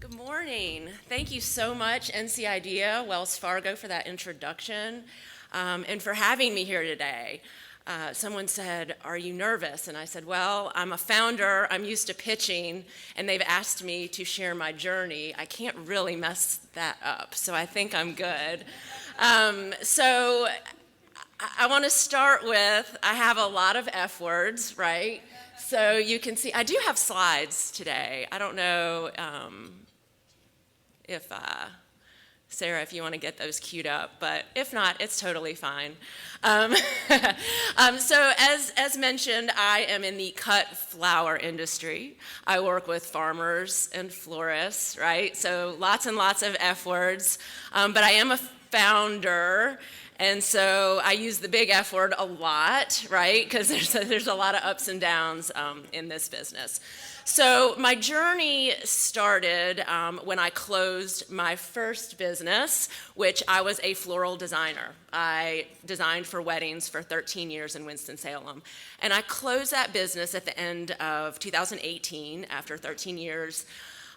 Good morning. Thank you so much, NC Idea, Wells Fargo, for that introduction and for having me here today. Someone said, "Are you nervous?" And I said, "Well, I'm a founder. I'm used to pitching, and they've asked me to share my journey. I can't really mess that up, so I think I'm good." I want to start with, I have a lot of F words, right? So you can see, I do have slides today. I don't know if Sarah, if you want to get those queued up, but if not, it's totally fine. So as mentioned, I am in the cut flower industry. I work with farmers and florists, right? So lots and lots of F words, but I am a founder. And so I use the big F word a lot, right? Because there's a lot of ups and downs in this business. So my journey started when I closed my first business, which I was a floral designer. I designed for weddings for 13 years in Winston-Salem. And I closed that business at the end of 2018 after 13 years.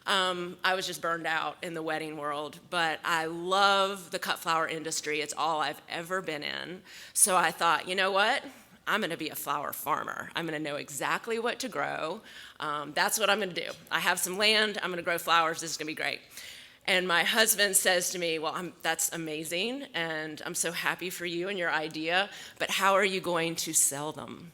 I was just burned out in the wedding world, but I love the cut flower industry. It's all I've ever been in. So I thought, you know what? I'm going to be a flower farmer. I'm going to know exactly what to grow. That's what I'm going to do. I have some land. I'm going to grow flowers. This is going to be great. And my husband says to me, well, that's amazing, and I'm so happy for you and your idea, but how are you going to sell them?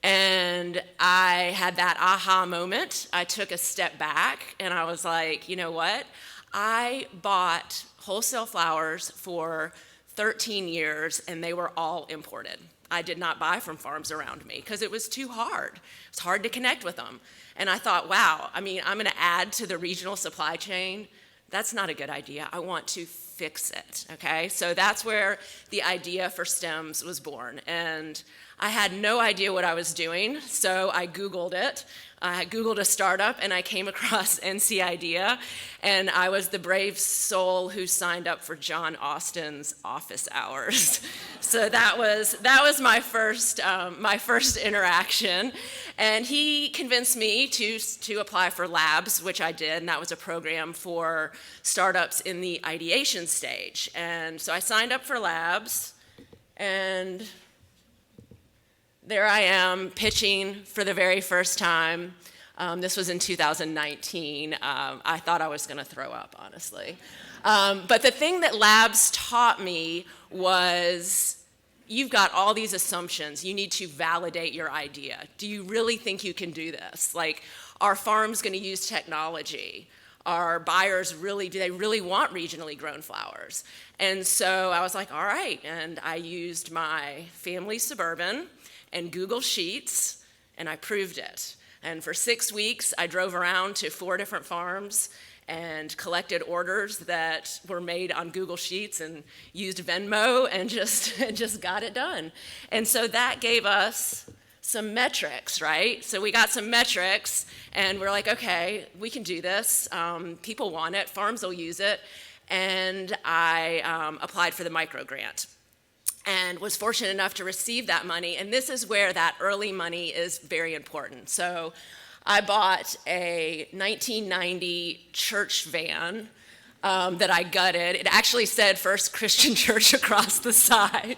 And I had that aha moment. I took a step back and I was like, you know what? I bought wholesale flowers for 13 years and they were all imported. I did not buy from farms around me because it was too hard. It was hard to connect with them. And I thought, wow, I'm going to add to the regional supply chain. That's not a good idea. I want to fix it, okay? So that's where the idea for STEMZ was born. And I had no idea what I was doing, so I Googled it. I Googled a startup, and I came across NC Idea, and I was the brave soul who signed up for John Austin's office hours. So that was my first interaction, and he convinced me to apply for Labs, which I did, and that was a program for startups in the ideation stage. And so I signed up for Labs, and there I am pitching for the very first time. This was in 2019. I thought I was going to throw up, honestly. But the thing that Labs taught me was you've got all these assumptions. You need to validate your idea. Do you really think you can do this? Like, are farms going to use technology? Are buyers do they really want regionally grown flowers? And so I was like, all right. And I used my family Suburban and Google Sheets, and I proved it. And for 6 weeks, I drove around to 4 different farms and collected orders that were made on Google Sheets and used Venmo and just got it done. And so that gave us some metrics, right? So we got some metrics, and we're like, okay, we can do this. People want it. Farms will use it. And I applied for the micro grant and was fortunate enough to receive that money. And this is where that early money is very important. So I bought a 1990 church van that I gutted. It actually said First Christian Church across the side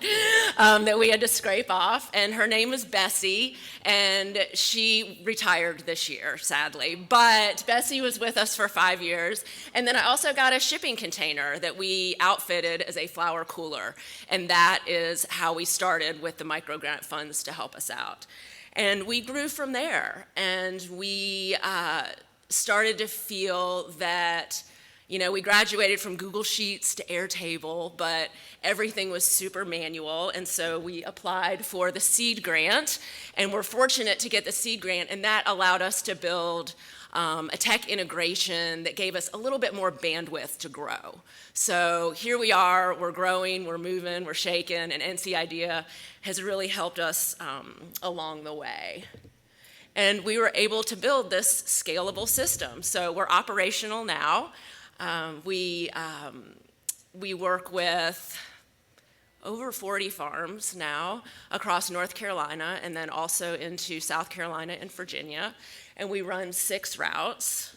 that we had to scrape off. And her name was Bessie, and she retired this year, sadly. But Bessie was with us for 5 years. And then I also got a shipping container that we outfitted as a flower cooler. And that is how we started with the micro grant funds to help us out. And we grew from there. And we started to feel that, we graduated from Google Sheets to Airtable, but everything was super manual, and so we applied for the seed grant, and we're fortunate to get the seed grant, and that allowed us to build a tech integration that gave us a little bit more bandwidth to grow. So here we are, we're growing, we're moving, we're shaking, and NC Idea has really helped us along the way. And we were able to build this scalable system. So we're operational now. We work with over 40 farms now across North Carolina and then also into South Carolina and Virginia. And we run 6 routes.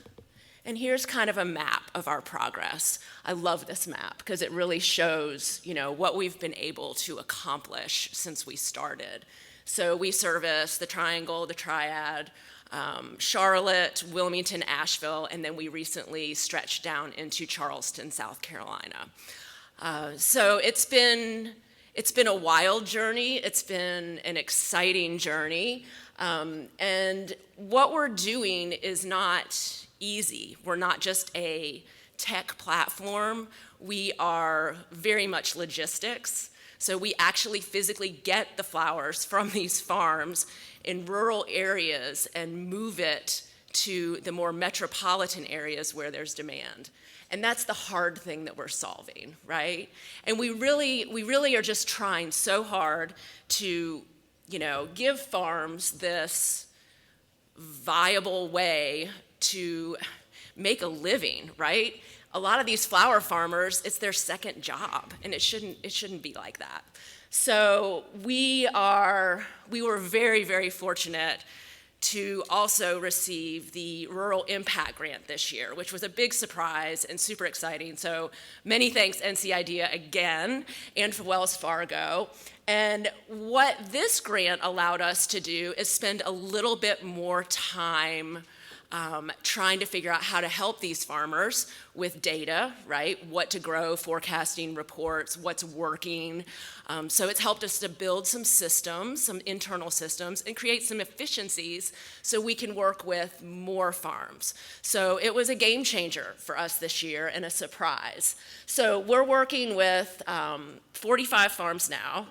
And here's kind of a map of our progress. I love this map because it really shows, what we've been able to accomplish since we started. So we service the Triangle, the Triad, Charlotte, Wilmington, Asheville, and then we recently stretched down into Charleston, South Carolina. So it's been a wild journey. It's been an exciting journey. And what we're doing is not easy. We're not just a tech platform. We are very much logistics. So we actually physically get the flowers from these farms in rural areas and move it to the more metropolitan areas where there's demand. And that's the hard thing that we're solving, right? And we really are just trying so hard to, give farms this viable way to make a living, right? A lot of these flower farmers, it's their second job, and it shouldn't be like that. So we were very, very fortunate to also receive the Rural Impact Grant this year, which was a big surprise and super exciting. So many thanks NCIDEA again, and for Wells Fargo. And what this grant allowed us to do is spend a little bit more time trying to figure out how to help these farmers with data, right? What to grow, forecasting reports, what's working. So it's helped us to build some systems, some internal systems, and create some efficiencies so we can work with more farms. So it was a game changer for us this year and a surprise. So we're working with 45 farms now.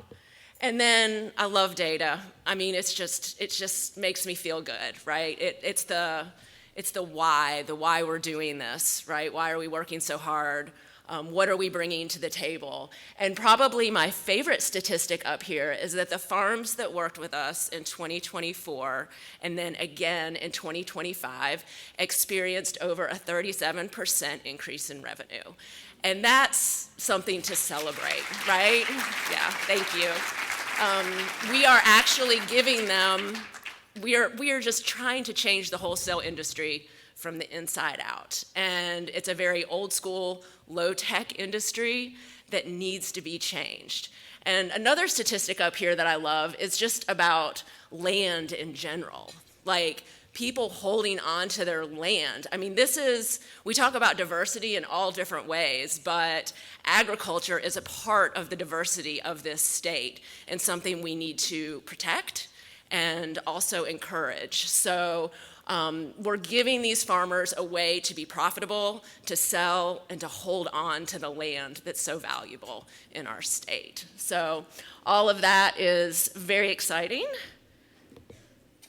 And then I love data. I mean, it just makes me feel good, right? It's the why we're doing this, right? Why are we working so hard? What are we bringing to the table? And probably my favorite statistic up here is that the farms that worked with us in 2024 and then again in 2025 experienced over a 37% increase in revenue. And that's something to celebrate, right? Yeah, thank you. We are actually giving them, we are just trying to change the wholesale industry from the inside out. And it's a very old school, low tech industry that needs to be changed. And another statistic up here that I love is just about land in general. Like people holding on to their land. I mean, we talk about diversity in all different ways, but agriculture is a part of the diversity of this state and something we need to protect and also encourage. So we're giving these farmers a way to be profitable, to sell, and to hold on to the land that's so valuable in our state. So all of that is very exciting.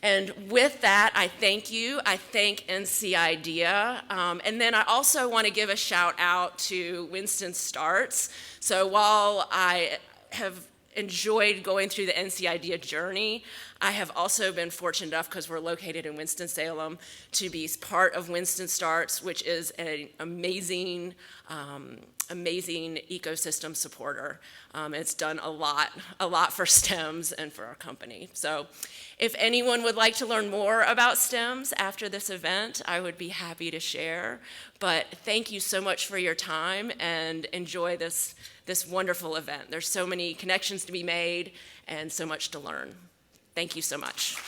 And with that, I thank you. I thank NCIDEA. And then I also want to give a shout out to Winston Starts. So while I have enjoyed going through the NCIDEA journey, I have also been fortunate enough, because we're located in Winston-Salem, to be part of Winston Starts, which is an amazing ecosystem supporter. It's done a lot for STEMZ and for our company. So if anyone would like to learn more about STEMZ after this event, I would be happy to share. But thank you so much for your time, and enjoy this wonderful event. There's so many connections to be made and so much to learn. Thank you so much.